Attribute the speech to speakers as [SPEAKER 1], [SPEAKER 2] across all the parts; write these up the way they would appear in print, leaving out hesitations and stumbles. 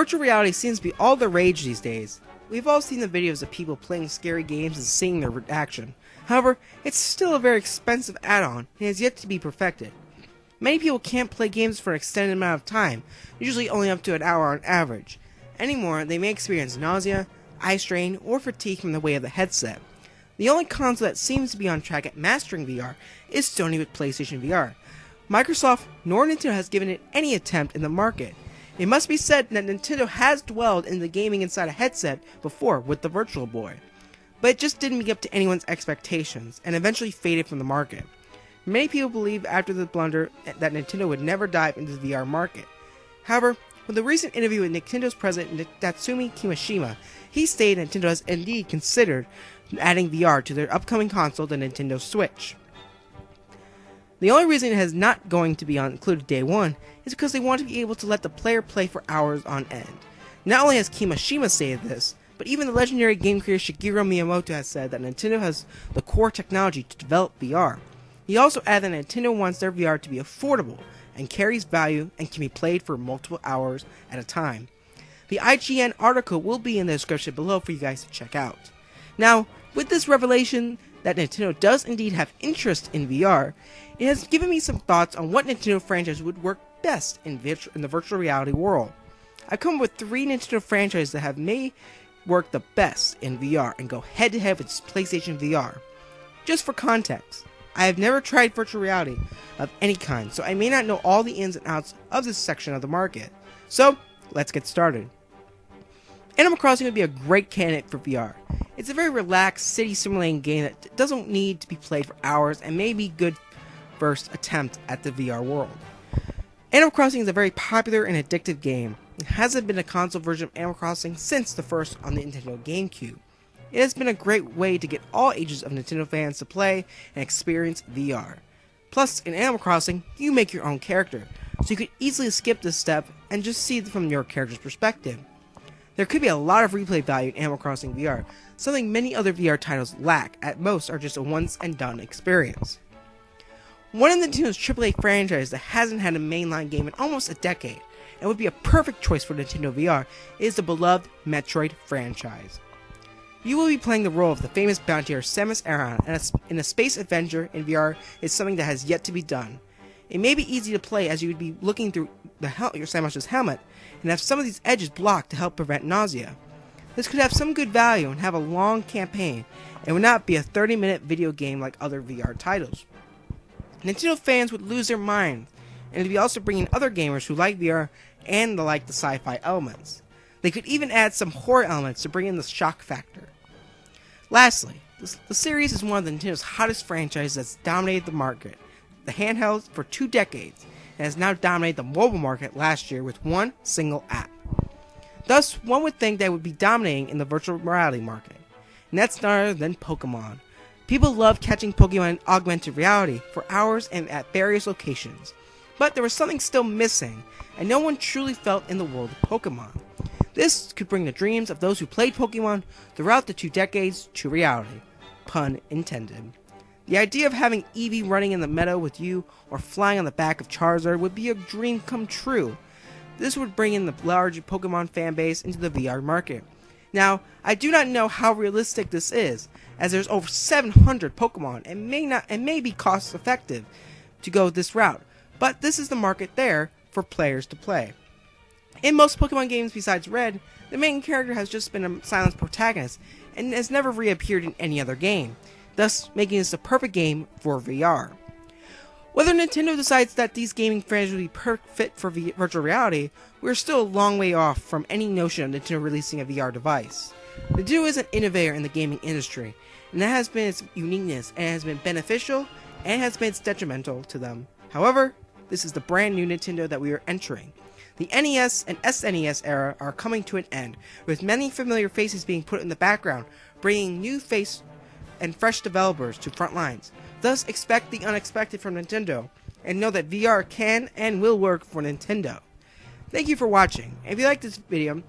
[SPEAKER 1] Virtual reality seems to be all the rage these days. We've all seen the videos of people playing scary games and seeing their reaction. However, it's still a very expensive add-on and has yet to be perfected. Many people can't play games for an extended amount of time, usually only up to an hour on average. Anymore, they may experience nausea, eye strain, or fatigue from the weight of the headset. The only console that seems to be on track at mastering VR is Sony with PlayStation VR. Microsoft nor Nintendo has given it any attempt in the market. It must be said that Nintendo has dwelled in the gaming inside a headset before with the Virtual Boy, but it just didn't meet up to anyone's expectations and eventually faded from the market. Many people believe after the blunder that Nintendo would never dive into the VR market. However, with a recent interview with Nintendo's president Natsumi Kimishima, he stated Nintendo has indeed considered adding VR to their upcoming console, the Nintendo Switch. The only reason it is not going to be included day one is because they want to be able to let the player play for hours on end. Not only has Kimishima stated this, but even the legendary game creator Shigeru Miyamoto has said that Nintendo has the core technology to develop VR. He also added that Nintendo wants their VR to be affordable and carries value and can be played for multiple hours at a time. The IGN article will be in the description below for you guys to check out. Now, with this revelation that Nintendo does indeed have interest in VR, it has given me some thoughts on what Nintendo franchise would work best in the virtual reality world. I've come up with 3 Nintendo franchises that may work the best in VR and go head to head with PlayStation VR. Just for context, I have never tried virtual reality of any kind, so I may not know all the ins and outs of this section of the market. So, let's get started. Animal Crossing would be a great candidate for VR. It's a very relaxed city simulating game that doesn't need to be played for hours and may be good first attempt at the VR world. Animal Crossing is a very popular and addictive game. It hasn't been a console version of Animal Crossing since the first on the Nintendo GameCube. It has been a great way to get all ages of Nintendo fans to play and experience VR. Plus, in Animal Crossing, you make your own character, so you could easily skip this step and just see it from your character's perspective. There could be a lot of replay value in Animal Crossing VR, something many other VR titles lack, at most are just a once and done experience. One of Nintendo's AAA franchises that hasn't had a mainline game in almost a decade, and would be a perfect choice for Nintendo VR, is the beloved Metroid franchise. You will be playing the role of the famous bounty hunter Samus Aran, and in a space adventure in VR is something that has yet to be done. It may be easy to play as you would be looking through your Samus's helmet, and have some of these edges blocked to help prevent nausea. This could have some good value and have a long campaign, and would not be a 30-minute video game like other VR titles. Nintendo fans would lose their minds, and it'd be also bringing other gamers who like VR and like the sci-fi elements. They could even add some horror elements to bring in the shock factor. Lastly, the series is one of Nintendo's hottest franchises that's dominated the market, the handhelds, for 2 decades, and has now dominated the mobile market last year with one single app. Thus, one would think that would be dominating in the virtual reality market, and that's none other than Pokemon. People love catching Pokemon in augmented reality for hours and at various locations, but there was something still missing, and no one truly felt in the world of Pokemon. This could bring the dreams of those who played Pokemon throughout the 2 decades to reality. Pun intended. The idea of having Eevee running in the meadow with you or flying on the back of Charizard would be a dream come true. This would bring in the large Pokemon fan base into the VR market. Now, I do not know how realistic this is, as there's over 700 Pokemon and may be cost effective to go this route, but this is the market there for players to play. In most Pokemon games besides Red, the main character has just been a silent protagonist and has never reappeared in any other game, thus making this a perfect game for VR. Whether Nintendo decides that these gaming franchises will be perfect fit for virtual reality, we're still a long way off from any notion of Nintendo releasing a VR device. Nintendo is an innovator in the gaming industry, and that has been its uniqueness and has been beneficial and has been detrimental to them. However, this is the brand new Nintendo that we are entering. The NES and SNES era are coming to an end, with many familiar faces being put in the background, bringing new face and fresh developers to front lines. Thus, expect the unexpected from Nintendo, and know that VR can and will work for Nintendo. Thank you for watching. If you liked this video,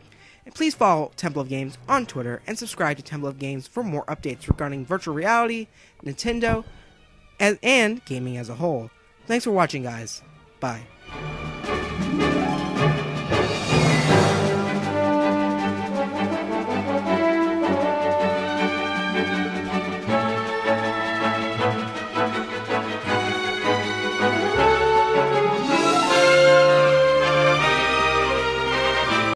[SPEAKER 1] please follow Temple of Games on Twitter and subscribe to Temple of Games for more updates regarding virtual reality, Nintendo, and gaming as a whole. Thanks for watching, guys. Bye.